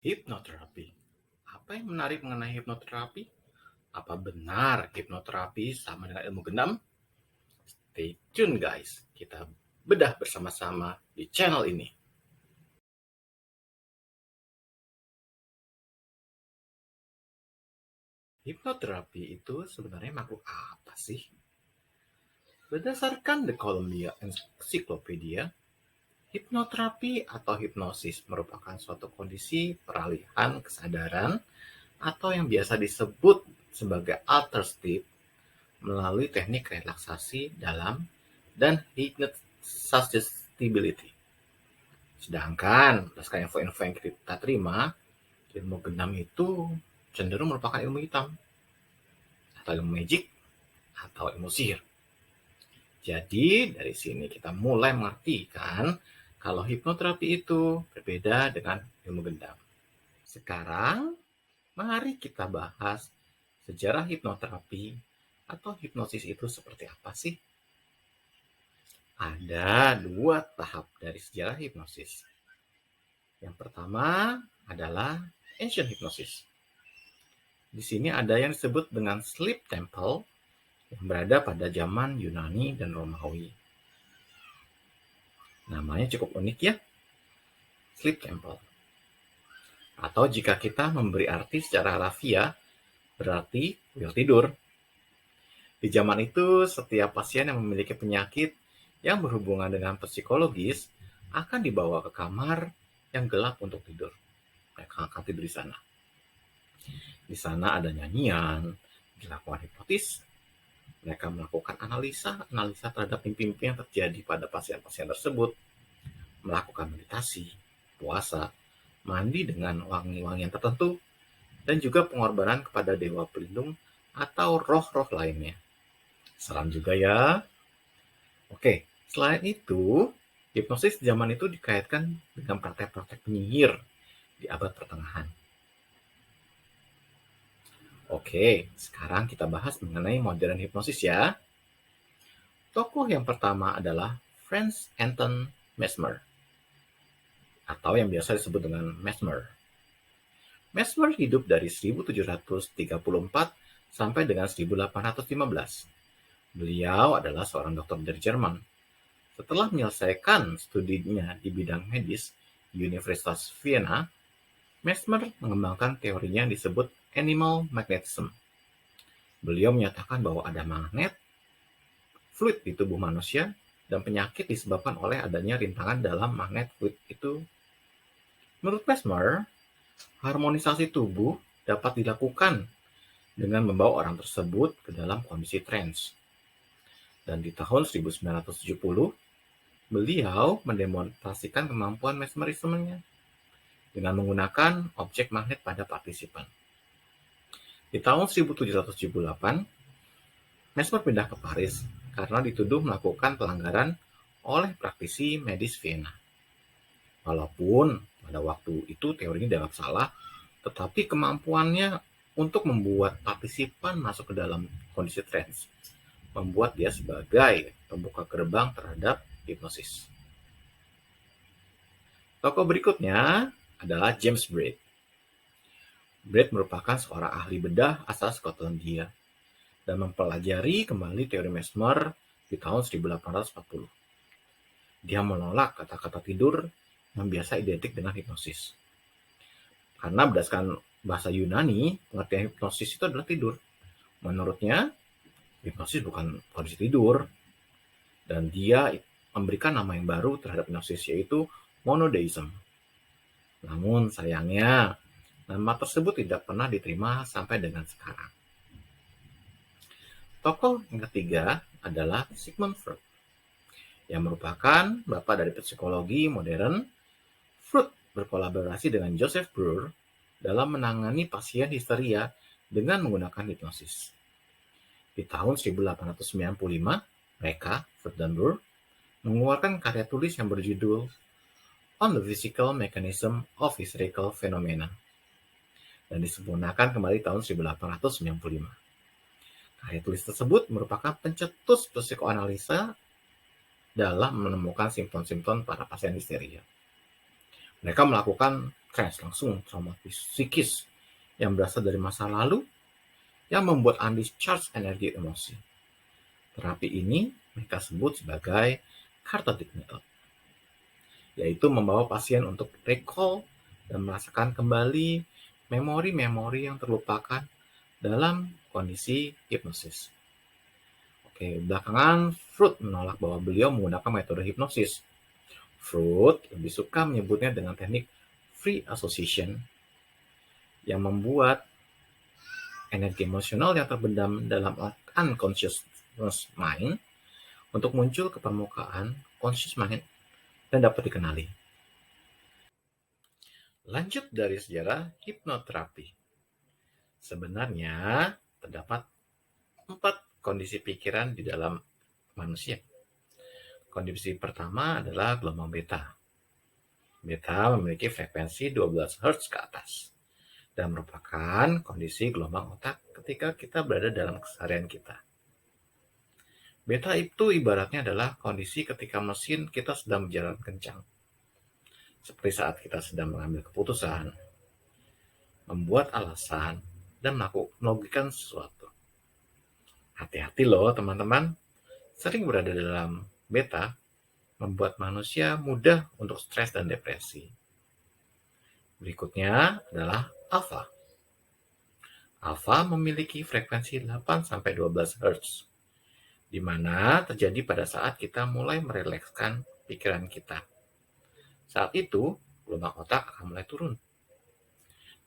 Hipnoterapi. Apa yang menarik mengenai hipnoterapi? Apa benar hipnoterapi sama dengan ilmu genam? Stay tune guys, kita bedah bersama-sama di channel ini. Hipnoterapi itu sebenarnya makhluk apa sih? Berdasarkan The Columbia Encyclopedia, hipnoterapi atau hipnosis merupakan suatu kondisi peralihan kesadaran atau yang biasa disebut sebagai altered state melalui teknik relaksasi dalam dan hypnosuggestibility. Sedangkan berdasarkan info-info yang kita terima, ilmu genam itu cenderung merupakan ilmu hitam, atau ilmu magic, atau ilmu sihir. Jadi dari sini kita mulai mengerti kan kalau hipnoterapi itu berbeda dengan ilmu genam. Sekarang mari kita bahas sejarah hipnoterapi atau hipnosis itu seperti apa sih? Ada 2 tahap dari sejarah hipnosis. Yang pertama adalah ancient hypnosis. Di sini ada yang disebut dengan sleep temple yang berada pada zaman Yunani dan Romawi. Namanya cukup unik ya, sleep temple. Atau jika kita memberi arti secara harfiah, berarti kuil tidur. Di zaman itu, setiap pasien yang memiliki penyakit yang berhubungan dengan psikologis akan dibawa ke kamar yang gelap untuk tidur. Mereka akan tidur di sana. Di sana ada nyanyian, dilakukan hipnotis, mereka melakukan analisa terhadap mimpi-mimpi yang terjadi pada pasien-pasien tersebut, melakukan meditasi, puasa, mandi dengan wangi-wangian tertentu, dan juga pengorbanan kepada dewa pelindung atau roh-roh lainnya. Seram juga ya. Oke, selain itu, hipnosis zaman itu dikaitkan dengan praktek-praktek penyihir di abad pertengahan. Oke, sekarang kita bahas mengenai modern hipnosis ya. Tokoh yang pertama adalah Franz Anton Mesmer, atau yang biasa disebut dengan Mesmer. Mesmer hidup dari 1734 sampai dengan 1815. Beliau adalah seorang dokter dari Jerman. Setelah menyelesaikan studinya di bidang medis di Universitas Vienna, Mesmer mengembangkan teorinya yang disebut animal magnetism. Beliau menyatakan bahwa ada magnet, fluid di tubuh manusia, dan penyakit disebabkan oleh adanya rintangan dalam magnet fluid itu. Menurut Mesmer, harmonisasi tubuh dapat dilakukan dengan membawa orang tersebut ke dalam kondisi trance. Dan di tahun 1970, beliau mendemonstrasikan kemampuan mesmerismenya dengan menggunakan objek magnet pada partisipan. Di tahun 1778, Mesmer pindah ke Paris karena dituduh melakukan pelanggaran oleh praktisi medis Vienna. Walaupun pada waktu itu teorinya dianggap salah, tetapi kemampuannya untuk membuat partisipan masuk ke dalam kondisi trance membuat dia sebagai pembuka gerbang terhadap hipnosis. Tokoh berikutnya adalah James Braid. Braid merupakan seorang ahli bedah asal Skotlandia dan mempelajari kembali teori Mesmer di tahun 1840. Dia menolak kata-kata tidur yang biasa identik dengan hipnosis. Karena berdasarkan bahasa Yunani, pengertian hipnosis itu adalah tidur. Menurutnya, hipnosis bukan kondisi tidur, dan dia memberikan nama yang baru terhadap hipnosis, yaitu monodeism. Namun sayangnya, nama tersebut tidak pernah diterima sampai dengan sekarang. Tokoh yang ketiga adalah Sigmund Freud, yang merupakan bapak dari psikologi modern. Freud berkolaborasi dengan Joseph Breuer dalam menangani pasien histeria dengan menggunakan hipnosis. Di tahun 1895, mereka, Freud dan Breuer, mengeluarkan karya tulis yang berjudul On the Physical Mechanism of Hysterical Phenomena dan disempurnakan kembali tahun 1895. Karya tulis tersebut merupakan pencetus psikoanalisa dalam menemukan simptom-simptom para pasien histeria. Mereka melakukan stres, langsung trauma psikis yang berasal dari masa lalu yang membuat undischarged energi emosi. Terapi ini mereka sebut sebagai cathartic method, yaitu membawa pasien untuk recall dan merasakan kembali memori-memori yang terlupakan dalam kondisi hipnosis. Oke, belakangan Freud menolak bahwa beliau menggunakan metode hipnosis. Freud lebih suka menyebutnya dengan teknik free association yang membuat energi emosional yang terpendam dalam unconscious mind untuk muncul ke permukaan conscious mind dan dapat dikenali. Lanjut dari sejarah hipnoterapi. Sebenarnya terdapat 4 kondisi pikiran di dalam manusia. Kondisi pertama adalah gelombang beta. Beta memiliki frekuensi 12 Hz ke atas dan merupakan kondisi gelombang otak ketika kita berada dalam keseharian kita. Beta itu ibaratnya adalah kondisi ketika mesin kita sedang berjalan kencang. Seperti saat kita sedang mengambil keputusan, membuat alasan, dan melakukan sesuatu. Hati-hati loh teman-teman, sering berada dalam beta membuat manusia mudah untuk stres dan depresi. Berikutnya adalah alfa. Alfa memiliki frekuensi 8-12 Hz, di mana terjadi pada saat kita mulai merelekskan pikiran kita. Saat itu, gelombang otak akan mulai turun.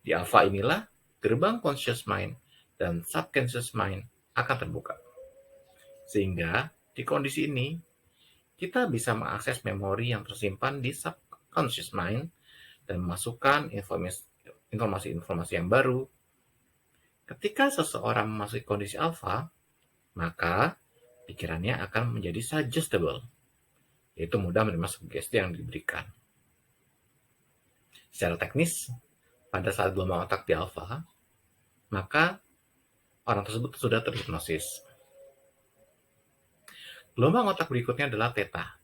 Di alfa inilah gerbang conscious mind dan subconscious mind akan terbuka. Sehingga di kondisi ini, kita bisa mengakses memori yang tersimpan di subconscious mind dan memasukkan informasi-informasi yang baru. Ketika seseorang memasuki kondisi alfa, maka pikirannya akan menjadi suggestible, yaitu mudah menerima sugesti yang diberikan. Secara teknis, pada saat gelombang otak di alfa, maka orang tersebut sudah terhipnosis. Gelombang otak berikutnya adalah theta.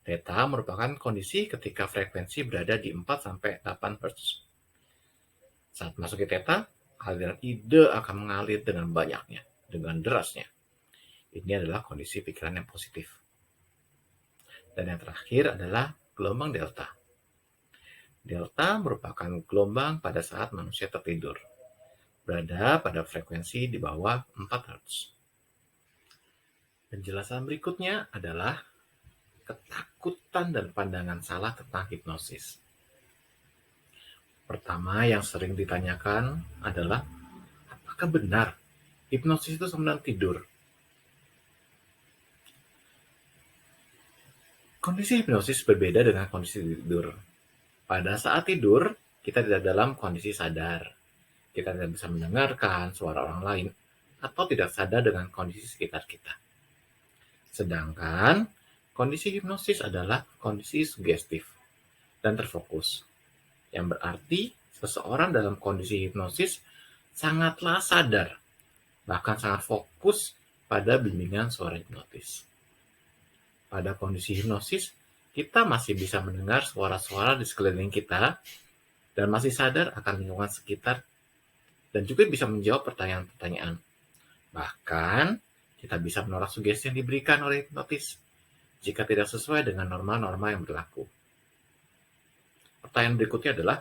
Theta merupakan kondisi ketika frekuensi berada di 4-8 Hz. Saat masuk ke theta, aliran ide akan mengalir dengan banyaknya, dengan derasnya. Ini adalah kondisi pikiran yang positif. Dan yang terakhir adalah gelombang delta. Delta merupakan gelombang pada saat manusia tertidur, berada pada frekuensi di bawah 4 Hz. Penjelasan berikutnya adalah ketakutan dan pandangan salah tentang hipnosis. Pertama yang sering ditanyakan adalah, apakah benar hipnosis itu sebenarnya tidur? Kondisi hipnosis berbeda dengan kondisi tidur. Pada saat tidur, kita tidak dalam kondisi sadar. Kita tidak bisa mendengarkan suara orang lain atau tidak sadar dengan kondisi sekitar kita. Sedangkan kondisi hipnosis adalah kondisi sugestif dan terfokus, yang berarti seseorang dalam kondisi hipnosis sangatlah sadar, bahkan sangat fokus pada bimbingan suara hipnotis. Pada kondisi hipnosis, kita masih bisa mendengar suara-suara di sekeliling kita dan masih sadar akan lingkungan sekitar dan juga bisa menjawab pertanyaan-pertanyaan. Bahkan, kita bisa menolak sugesti yang diberikan oleh hipnotis jika tidak sesuai dengan norma-norma yang berlaku. Pertanyaan berikutnya adalah,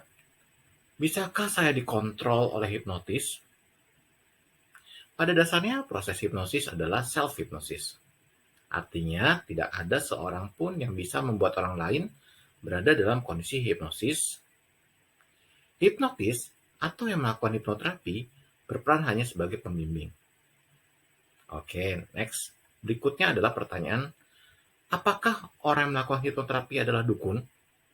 bisakah saya dikontrol oleh hipnotis? Pada dasarnya, proses hipnosis adalah self-hipnosis. Artinya, tidak ada seorang pun yang bisa membuat orang lain berada dalam kondisi hipnosis. Hipnotis atau yang melakukan hipnoterapi berperan hanya sebagai pembimbing. Oke, next. Berikutnya adalah pertanyaan, apakah orang yang melakukan hipnoterapi adalah dukun?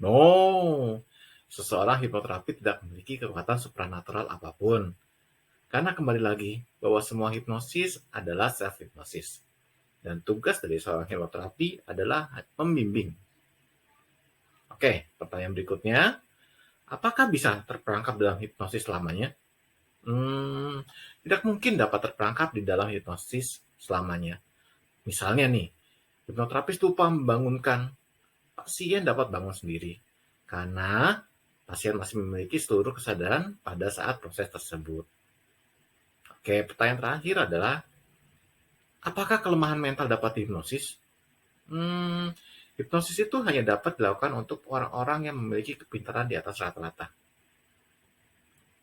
No, seseorang hipnoterapi tidak memiliki kekuatan supranatural apapun. Karena kembali lagi, bahwa semua hipnosis adalah self-hipnosis. Dan tugas dari seorang hipnoterapi adalah membimbing. Oke, pertanyaan berikutnya, apakah bisa terperangkap dalam hipnosis selamanya? Tidak mungkin dapat terperangkap di dalam hipnosis selamanya. Misalnya nih, hipnoterapis lupa membangunkan, pasien dapat bangun sendiri. Karena pasien masih memiliki seluruh kesadaran pada saat proses tersebut. Oke, pertanyaan terakhir adalah, apakah kelemahan mental dapat dihipnosis? Hipnosis itu hanya dapat dilakukan untuk orang-orang yang memiliki kepintaran di atas rata-rata.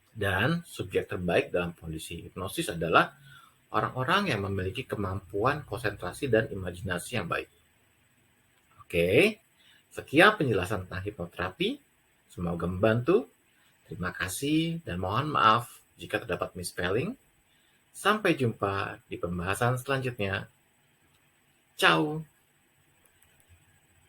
Dan subjek terbaik dalam kondisi hipnosis adalah orang-orang yang memiliki kemampuan konsentrasi dan imajinasi yang baik. Oke, sekian penjelasan tentang hipnoterapi. Semoga membantu. Terima kasih dan mohon maaf jika terdapat misspelling. Sampai jumpa di pembahasan selanjutnya. Ciao!